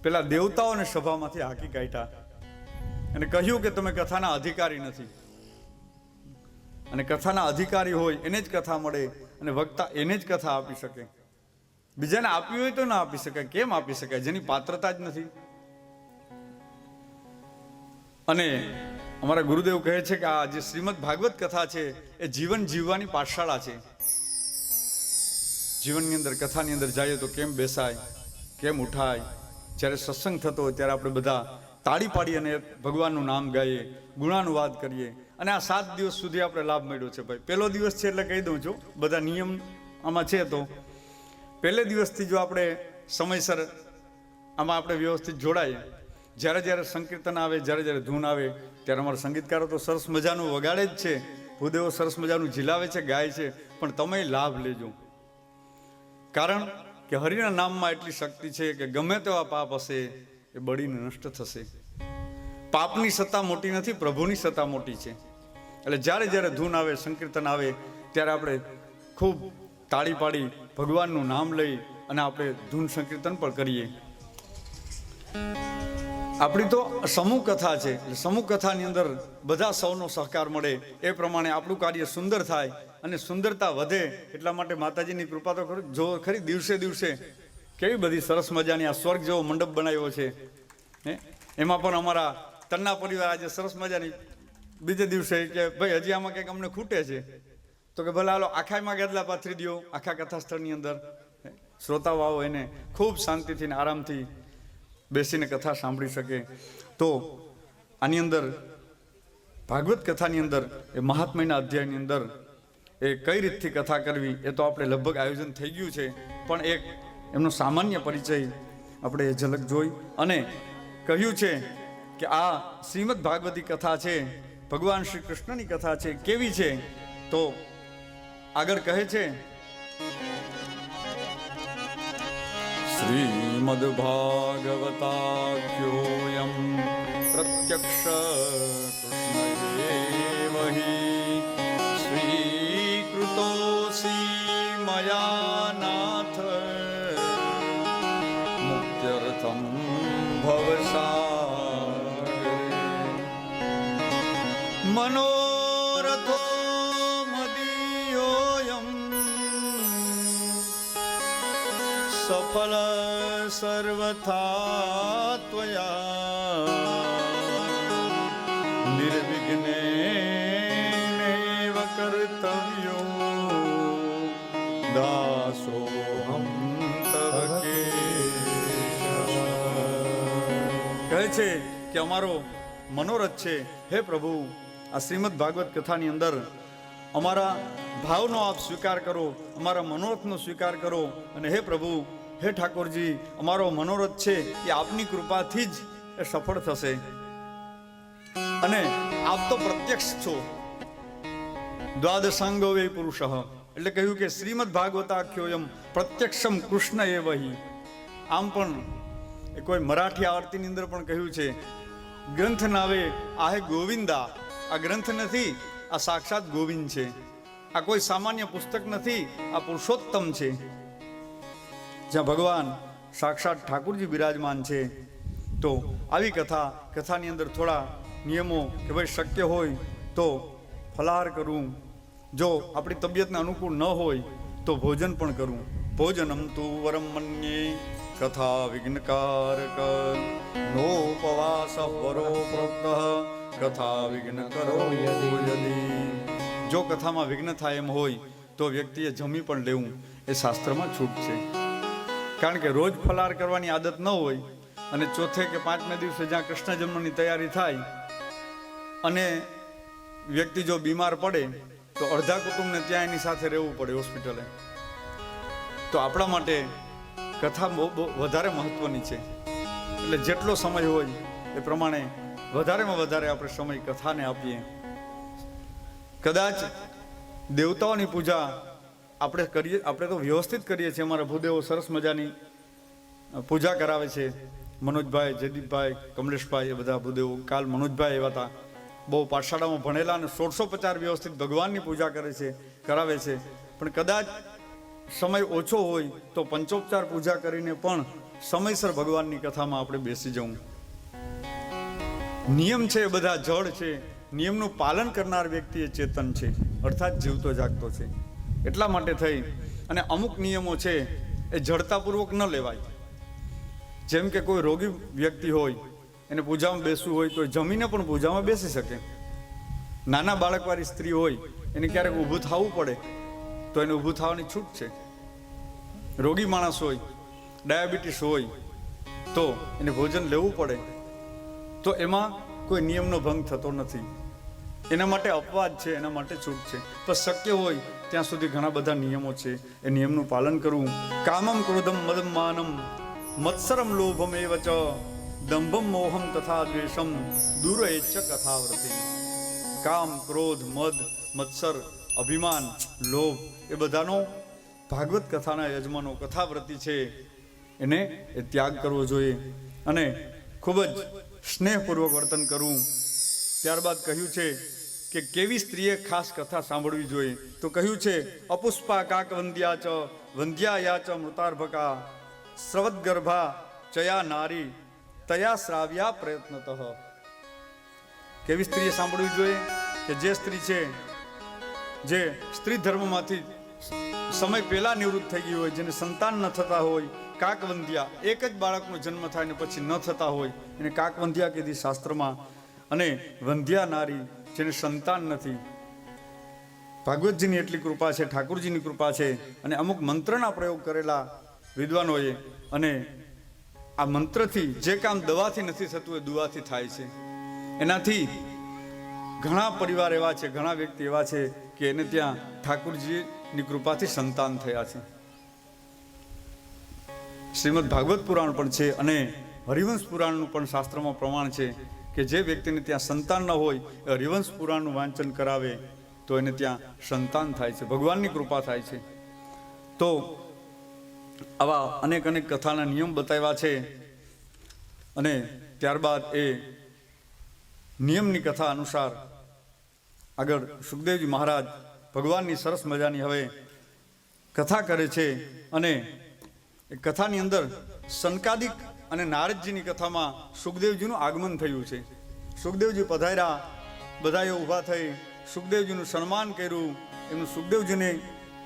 S3: પેલા દેવતાઓને સભામાંથી હાંકી કાઢ્યા અને કહ્યું કે તમે કથાના અધિકારી નથી, અને કથાના અધિકારી હોય એને જ કથા મળે, અને વક્તા એને જ કથા આપી શકે. બીજાને આપવી હોય તો ના આપી શકાય. કેમ આપી શકાય? જેની પાત્રતા જ નથી. અને અમારા ગુરુદેવ કહે છે કે આ જે શ્રીમદ ભાગવત કથા છે એ જીવન જીવવાની પાઠશાળા છે. જીવનની અંદર કથાની અંદર જઈએ તો કેમ બેસાય, કેમ ઉઠાય, જ્યારે સત્સંગ થતો હોય ત્યારે આપણે બધા તાળી પાડી અને ભગવાનનું નામ ગાઈએ, ગુણાનુવાદ કરીએ. અને આ 7 દિવસ સુધી આપણે લાભ મળ્યો છે ભાઈ. પહેલો દિવસ છે એટલે કહી દઉં છું, બધા નિયમ આમાં છે. તો પહેલે દિવસથી જો આપણે સમયસર આમાં આપણે વ્યવસ્થિત જોડાઈએ, જ્યારે જ્યારે સંકીર્તન આવે, જ્યારે જ્યારે ધૂન આવે ત્યારે અમારા સંગીતકારો તો સરસ મજાનું વગાડે જ છે, ભૂદેવો સરસ મજાનું ઝીલાવે છે, ગાય છે. પણ તમે લાભ લેજો, કારણ કે હરિના નામમાં એટલી શક્તિ છે કે ગમે તેવા પાપ હશે એ બળીને નષ્ટ થશે. પાપની સત્તા મોટી નથી, પ્રભુની સત્તા મોટી છે. એટલે જ્યારે જ્યારે ધૂન આવે, સંકીર્તન આવે ત્યારે આપણે ખૂબ તાળી પાડી ભગવાનનું નામ લઈ અને આપણે ધૂન સંકીર્તન પણ કરીએ. આપણી તો સમૂહ કથા છે, એટલે સમૂહ કથાની અંદર બધા સૌનો સહકાર મળે એ પ્રમાણે આપણું કાર્ય સુંદર થાય અને સુંદરતા વધે. એટલા માટે માતાજીની કૃપા તો જો ખરી, દિવસે દિવસે કેવી બધી સરસ મજાની આ સ્વર્ગ જેવો મંડપ બનાવ્યો છે. એમાં પણ અમારા તન્ના પરિવાર આજે સરસ મજાની બીજે દિવસે કે ભાઈ હજી આમાં કંઈક અમને ખૂટે છે, તો કે ભલે હાલો આખામાં ગેદલા પાથરી દો આખા કથા સ્થળની અંદર. શ્રોતાઓ આવો એને ખૂબ શાંતિથી ને આરામથી બેસીને કથા સાંભળી શકે. તો આની અંદર ભાગવત કથાની અંદર એ મહાત્મ્યના અધ્યાયની અંદર એ કઈ રીતથી કથા કરવી એ તો આપણે લગભગ આયોજન થઈ ગયું છે, પણ એક એમનો સામાન્ય પરિચય આપણે એ ઝલક જોઈ અને કહ્યું છે કે આ શ્રીમદ ભાગવતી કથા છે, ભગવાન શ્રી કૃષ્ણની કથા છે. કેવી છે? તો આગળ કહે છે, શ્રીમદ ભાગવતાખ્યોયમ પ્રત્યક્ષ કૃષ્ણયેવહી સ્વીકૃતોસી મયા નાથ મુક્ત્યર્થમ ભવસાગરે મનોરથો મદીયોયમ સફલ સર્વથા ત્વયા નિર્વિઘ્નેનૈવ કર્તવ્યો દાસોહમ તવ કેશવ. કહે છે કે અમારો મનોરથ છે, હે પ્રભુ આ શ્રીમદ ભાગવત કથાની અંદર અમારા ભાવનો આપ સ્વીકાર કરો, અમારા મનોરથનો સ્વીકાર કરો. અને હે પ્રભુ, હે ઠાકોરજી, અમારો મનોરથ છે એ આપની કૃપાથી જ એ સફળ થશે. અને આપ તો પ્રત્યક્ષ છો. દ્વાદશાંગો વે પુરુષ, એટલે કહ્યું કે શ્રીમદ ભાગવતાખ્યોયમ પ્રત્યક્ષમ કૃષ્ણ એવહી. આમ પણ એ કોઈ મરાઠી આવૃત્તિની અંદર પણ કહ્યું છે, ગ્રંથ નાવે આહે ગોવિંદા. આ ગ્રંથ નથી, આ સાક્ષાત ગોવિંદ છે. આ કોઈ સામાન્ય પુસ્તક નથી, આ પુરુષોત્તમ છે, જ્યાં ભગવાન સાક્ષાત ઠાકુરજી બિરાજમાન છે. તો આવી કથાની અંદર થોડા નિયમો કે ભાઈ શક્ય હોય તો ફલાહાર કરવું, જો આપણી તબિયતને અનુકૂળ ન હોય તો ભોજન પણ કરવું. ભોજનમ તુ વરમ મન્યે કથા વિઘ્નકારક નોપવાસ વરો પ્રોક્ત કથા વિઘ્ન કરો યદી. જો કથામાં વિઘ્ન થાય એમ હોય તો વ્યક્તિએ જમી પણ લેવું, એ શાસ્ત્રમાં છૂટ છે. કારણ કે રોજ ફલાર કરવાની આદત ન હોય અને ચોથે કે 5મે દિવસે જ્યાં કૃષ્ણ જન્મની તૈયારી થાય અને વ્યક્તિ જો બીમાર પડે તો અડધા કુટુંબને ત્યાં એની સાથે રહેવું પડે હોસ્પિટલે. તો આપણા માટે કથા બહુ વધારે મહત્વની છે. એટલે જેટલો સમય હોય એ પ્રમાણે વધારેમાં વધારે આપણે સમય કથાને આપીએ. કદાચ દેવતાઓની પૂજા આપણે કરીએ, આપણે તો વ્યવસ્થિત કરીએ છીએ. અમારા ભૂદેવો સરસ મજાની પૂજા કરાવે છે. મનોજભાઈ, જયદીપભાઈ, કમલેશભાઈ, એ બધા ભૂદેવો. કાલ મનોજભાઈ એવા હતા, બહુ પાઠશાળામાં ભણેલા, અને 1650 વ્યવસ્થિત ભગવાનની પૂજા કરે છે, કરાવે છે. પણ કદાચ સમય ઓછો હોય તો પંચોપચાર પૂજા કરીને પણ સમયસર ભગવાનની કથામાં આપણે બેસી જવું. નિયમ છે એ બધા જડ છે. નિયમનું પાલન કરનાર વ્યક્તિ એ ચેતન છે, અર્થાત જીવતો જાગતો છે. એટલા માટે થઈ અને અમુક નિયમો છે એ જડતાપૂર્વક ન લેવાય. જેમ કે કોઈ રોગી વ્યક્તિ હોય, એને પૂજામાં બેસવું હોય તો જમીને પણ પૂજામાં બેસી શકે. નાના બાળકવાળી સ્ત્રી હોય, એને ક્યારેક ઊભું થવું પડે તો એને ઊભું થવાની છૂટ છે. રોગી માણસ હોય, ડાયાબિટીસ હોય તો એને ભોજન લેવું પડે, તો એમાં કોઈ નિયમનો ભંગ થતો નથી. એના માટે અપવાદ છે, એના માટે છૂટ છે. પણ શક્ય હોય ત્યાં સુધી ઘણા બધા નિયમો છે, એ નિયમનું પાલન કરવું. કામમ ક્રોધમ મદમ માનમ મત્સરમ લોભમ એવ ચ દંભમ મોહમ તથા દ્વેષમ દૂરએચ્ચ કથાવ્રતિ. કામ, ક્રોધ, મદ, મત્સર, અભિમાન, લોભ એ બધાનો ભાગવત કથાના યજમાનો કથાવ્રતિ છે, એને એ ત્યાગ કરવો જોઈએ અને ખૂબ જ સ્નેહપૂર્વક વર્તન કરવું. ત્યારબાદ કહ્યું છે કે કેવી સ્ત્રીએ ખાસ કથા સાંભળવી જોઈએ, તો કહ્યું છે અપુષ્પા કાક વંદ્યા ચ વંધ્યાયા ચ મૃતાર્ભકા સ્રવદગર્ભા ચયા નારી તયા શ્રાવ્યા પ્રયત્નતઃ. કેવી સ્ત્રીએ સાંભળવી જોઈએ? કે જે સ્ત્રી છે જે સ્ત્રી ધર્મમાંથી સમય પહેલા નિવૃત્ત થઈ ગઈ હોય, જેને સંતાન ન થતા હોય. કાકવંધ્યા, એક જ બાળકનો જન્મ થાય ને પછી ન થતા હોય, એને કાકવંધ્યા કીધી શાસ્ત્રમાં. અને વંધ્યા નારી, જેને સંતાન નથી. ભાગવતજીની એટલી કૃપા છે, ઠાકુરજીની કૃપા છે, અને અમુક મંત્રના પ્રયોગ કરેલા વિદ્વાનોએ. અને આ મંત્રથી જે કામ દવાથી નથી થતું એ દુઆથી થાય છે. એનાથી ઘણા પરિવાર એવા છે, ઘણા વ્યક્તિ એવા છે કે એને ત્યાં ઠાકુરજીની કૃપાથી સંતાન થયા છે. શ્રીમદ ભાગવત પુરાણ પણ છે અને હરિવંશ પુરાણનું પણ શાસ્ત્રમાં પ્રમાણ છે કે જે વ્યક્તિને ત્યાં સંતાન ન હોય એ હરિવંશ પુરાણનું વાંચન કરાવે તો એને ત્યાં સંતાન થાય છે, ભગવાનની કૃપા થાય છે. તો આવા અનેક અનેક કથાના નિયમ બતાવ્યા છે. અને ત્યારબાદ એ નિયમની કથા અનુસાર આગળ સુખદેવજી મહારાજ ભગવાનની સરસ મજાની હવે કથા કરે છે. અને એ કથાની અંદર સનકાદિક અને નારદજીની કથામાં સુખદેવજીનું આગમન થયું છે. સુખદેવજી પધાર્યા, બધાએ ઊભા થઈ સુખદેવજીનું સન્માન કર્યું, એમનું સુખદેવજીને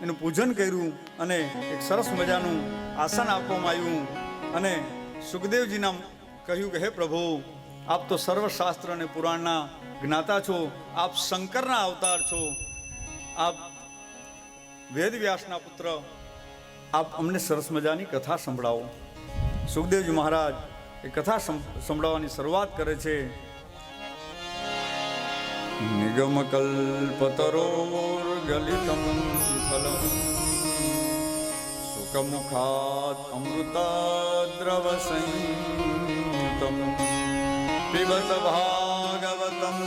S3: એનું પૂજન કર્યું અને એક સરસ મજાનું આસન આપવામાં આવ્યું. અને સુખદેવજીના કહ્યું કે હે પ્રભુ, આપ તો સર્વશાસ્ત્ર અને પુરાણના જ્ઞાતા છો, આપ શંકરના અવતાર છો, આપ વેદવ્યાસના પુત્ર, આપ અમને સરસ મજાની કથા સંભળાવો. સુખદેવજી મહારાજ એ કથા સંભળાવવાની શરૂઆત કરે છે. નિગમ કલ્પતરોર ગલિતમ ફલમ સુખમુખાત અમૃતદ્રવ સંયુતમ પિબત ભાગવતમ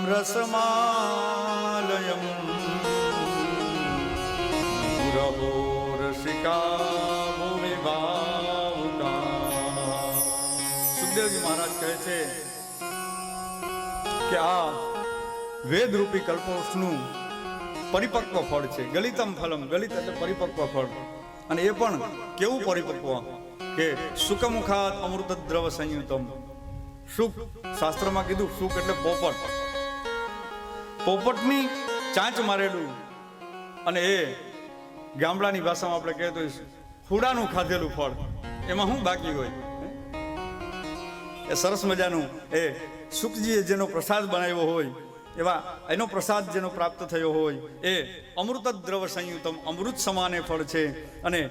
S3: રસમાલયમ પુરહો રસિકા ભૂમિ ભાવુકા. સુખદેવજી મહારાજ કહે છે કે આ વેદરૂપી કલ્પવૃક્ષનું પરિપક્વ ફળ છે. ગલિતમ ફલમ, ગલિત એટલે પરિપક્વ ફળ. અને એ પણ કેવું પરિપક્વ કે સુખમુખાત અમૃત દ્રવ સંયુતમ. સુખ શાસ્ત્રમાં કીધું, સુખ એટલે પોપટ, પોપટની ચાંચ મારેલું. અને એ ગામડાની ભાષામાં આપણે કહીએ તો હુડાનું ખાધેલું ફળ. એમાં શું બાકી હોય? એ સરસ મજાનું એ સુખજીએ જેનો પ્રસાદ બનાવ્યો હોય, એવા એનો પ્રસાદ જેનો પ્રાપ્ત થયો હોય એ અમૃત દ્રવ સંયુતમ, અમૃત સમાને ફળ છે. અને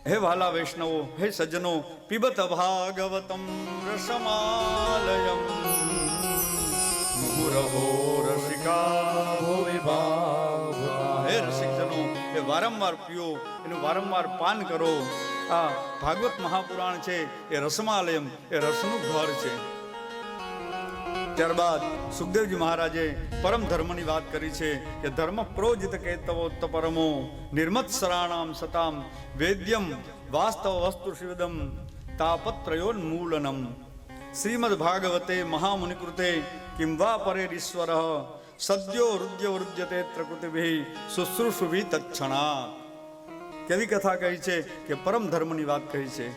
S3: હે વહાલા વૈષ્ણવો, હે સજ્જનો, પીબત ભાગવતમ રસમાલયમ મુહુરહો રસિકા ભુવિ ભાવુકા. હે રસિકજનો, એ વારંવાર પીઓ, એનું વારંવાર પાન કરો. આ ભાગવત મહાપુરાણ છે એ રસમાલયમ, એ રસનું ઘર છે. ત્યારબાદ સુખદેવજી મહારાજે પરમ ધર્મની વાત કરી છે કે ધર્મ પ્રોજિત કેતવોત્ત પરમો નિર્મત્સરાણામ સતામ વેદ્યમ વાસ્તવ વસ્તુ શિવદમ તાપત્રયોન્મૂલનમ શ્રીમદ ભાગવતે મહામુનિકૃતે કિં વા પરેરીશ્વર સદ્યો હૃદયવૃદ્યતે ત્રકૃતિભિ શુશ્રૂષુભિ તત્ક્ષણા. કેવી કથા કહી છે કે પરમ ધર્મની વાત કહી છે,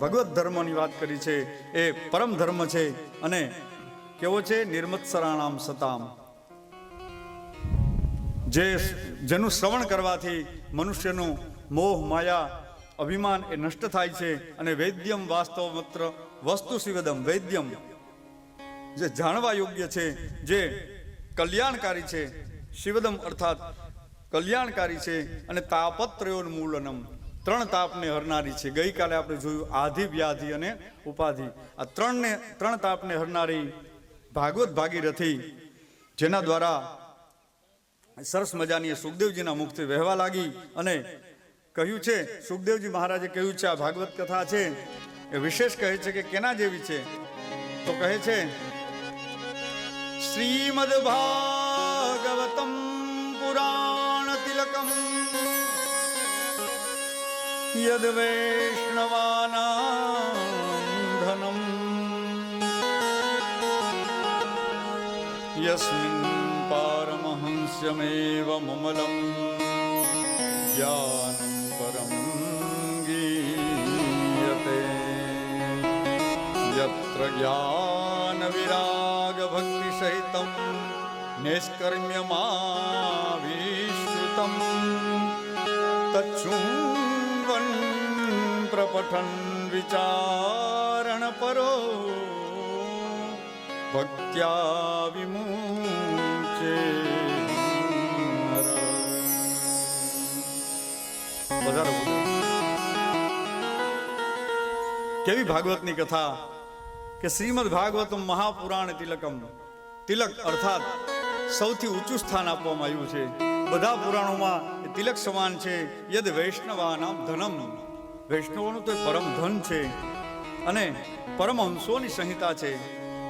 S3: ભગવત ધર્મની વાત કરી છે. એ પરમ ધર્મ છે અને કેવો છે? નિર્મત્સરાણામ સતામ, જેનું શ્રવણ કરવાથી મનુષ્યનું મોહ માયા અભિમાન એ નષ્ટ થાય છે. અને વૈદ્યમ વાસ્તવ માત્ર વસ્તુ શિવદમ, વૈદ્યમ જે જાણવા યોગ્ય છે, જે કલ્યાણકારી છે, શિવદમ અર્થાત કલ્યાણકારી છે. અને તાપત્રયોન્મૂલનમ, 3 તાપને હરનારી છે. ગઈકાલે આપણે જોયું આધિ, વ્યાધિ અને ઉપાધિ. આ 3 તાપને હરનારી ભાગવત ભાગીરથી, જેના દ્વારા સરસ મજાની સુખદેવજીના મુખથી વહેવા લાગી. અને કહ્યું છે, સુખદેવજી મહારાજે કહ્યું છે, આ ભાગવત કથા છે એ વિશેષ કહે છે કે કેના જેવી છે? તો કહે છે શ્રીમદ ભાગવતમ પુરાણ તિલકમ યદ વૈષ્ણવાનાં ધનમ યસ્મિન પારમહંસ્યમેવ મમલમ જ્ઞાનમ પરમ ગીયતે યત્ર જ્ઞાન વિરાગ ભક્તિ સહિતમ નૈષ્કર્મ્યમાવિશ્રુતમ તચ્છૃण्वन् પ્રપઠન વિચારણ પરો ભક્ત્યા વિમુચે. કેવી ભાગવતની કથા કે શ્રીમદ ભાગવતમ મહાપુરાણ તિલકમ. તિલક અર્થાત સૌથી ઊંચું સ્થાન આપવામાં આવ્યું છે. બધા પુરાણોમાં એ તિલક સમાન છે. યદ વૈષ્ણવાનામ ધનમ, વૈષ્ણવોનું તો પરમ ધન છે. અને પરમહંસોની સંહિતા છે.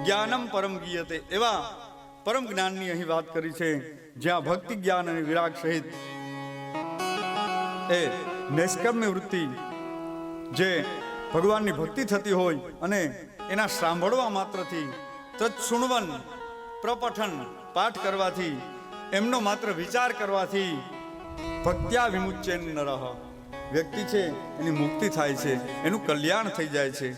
S3: જ્ઞાનમ પરમ ગીયતે, એવા પરમ જ્ઞાનની અહીં વાત કરી છે, જ્યાં ભક્તિ, જ્ઞાન અને વિરાગ સહિત એ નૈષ્કર્મ્ય વૃત્તિ, જે ભગવાનની ભક્તિ થતી હોય અને એના સાંભળવા માત્રથી, તત્શુણવન પ્રપઠન પાઠ કરવાથી, એમનો માત્ર વિચાર કરવાથી ભક્ત્યા વિમુચ્ચેન નરઃ, વ્યક્તિ છે એની મુક્તિ થાય છે, એનું કલ્યાણ થઈ જાય છે.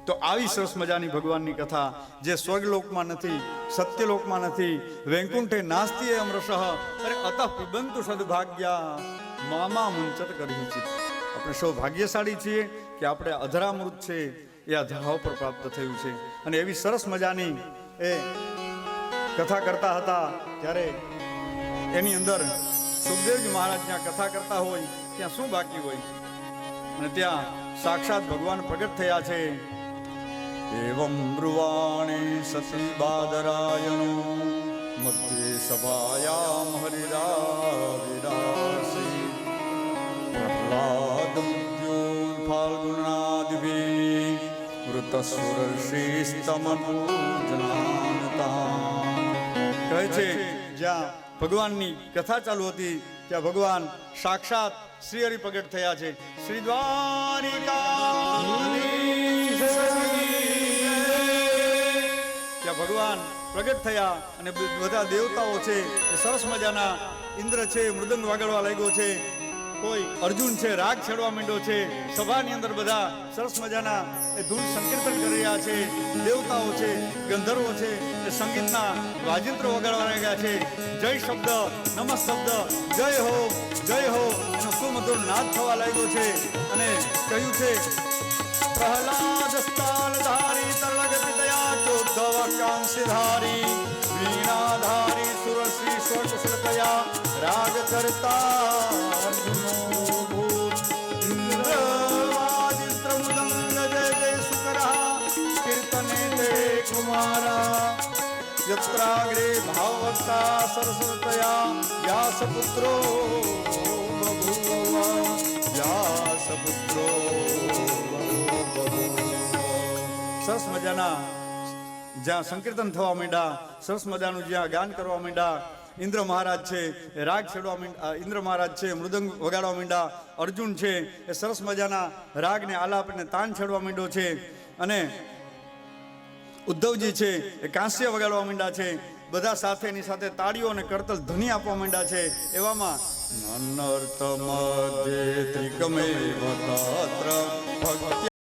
S3: તો આવી સરસ મજાની ભગવાનની કથા જે સ્વર્ગલોકમાં નથી, સત્યલોકમાં નથી, વૈકુંઠે નાસ્તિ અમરસઃ અરે અતઃ પિબંતુ સદભાગ્યા મામા મુંચત કરીચિત. આપણે સૌ ભાગ્યશાળી છીએ કે આપણે અધરામૃત છે એ અધરાઓ પર પ્રાપ્ત થયું છે. અને એવી સરસ મજાની એ કથા કરતા હતા ત્યારે એની અંદર સુખદેવજી મહારાજ જ્યાં કથા કરતા હોય ત્યાં શું બાકી હોય? અને ત્યાં સાક્ષાત ભગવાન પ્રગટ થયા છે. એવમ બ્રુવાણે સતી બાદરાયણો મધ્યે સભાયામ હરિરાવિરાસી પ્રહલાદ મૃત્યુલ ફાલ્ગુનાદિભિ વૃતસુરશ્રીસ્તમનૂજનાનતા. કહે છે જ્યાં ભગવાનની કથા ચાલુ હતી ત્યાં ભગવાન સાક્ષાત શ્રી હરિ પ્રગટ થયા છે. શ્રી દ્વારિકાધીશ ત્યાં ભગવાન પ્રગટ થયા અને બધા દેવતાઓ છે એ સરસ મજાના, ઇન્દ્ર છે મૃદંગ વાગડવા લાગ્યો છે, કોઈ અર્જુન છે રાગ છેડવા માંડ્યો છે, સભાની અંદર બધા સરસ મજાના એ ધૂન સંકીર્તન કરી રહ્યા છે, દેવતાઓ છે, ગંધર્વો છે એ સંગીતના વાજિંત્રો વગાડવા લાગ્યા છે. જય શબ્દ, નમઃ શબ્દ, જય હો એનો સુમધુર નાદ થવા લાગ્યો છે. અને કહ્યું છે પ્રહલાદ સ્થાલધારી તરલગતિતયા ચોદ્ધવાક્યાંશધારી વીણાધારી સુરશ્રી સ્વકુશલતયા રાગ કરતા કીર્તને તે કુમારા યત્રાગ્રે ભાવવક્તા સરસ્વતયા વ્યાસપુત્રો બભૂવ વ્યાસપુત્રો. સરસ મજાના જ્યાં સંકીર્તન થવા માંડ્યા, સરસ મજાનું જ્યાં ગાન કરવા માંડ્યા, ઇન્દ્ર મહારાજ છે એ રાગ છેડવા માંડ્યા, ઇન્દ્ર મહારાજ છે મૃદંગ વગાડવા માંડ્યા, અર્જુન છે એ સરસ મજાના રાગને આલાપને તાન છેડવા માંડ્યો છે, અને ઉદ્ધવજી છે એ કાંસ્ય વગાડવા માંડ્યા છે. બધા સાથે એની સાથે તાળીઓ અને કરતલ ધ્વનિ આપવા માંડ્યા છે. એવામાં નનર્થ મધ્યે ત્રિકમેવ તત્ર ભક્ત્યા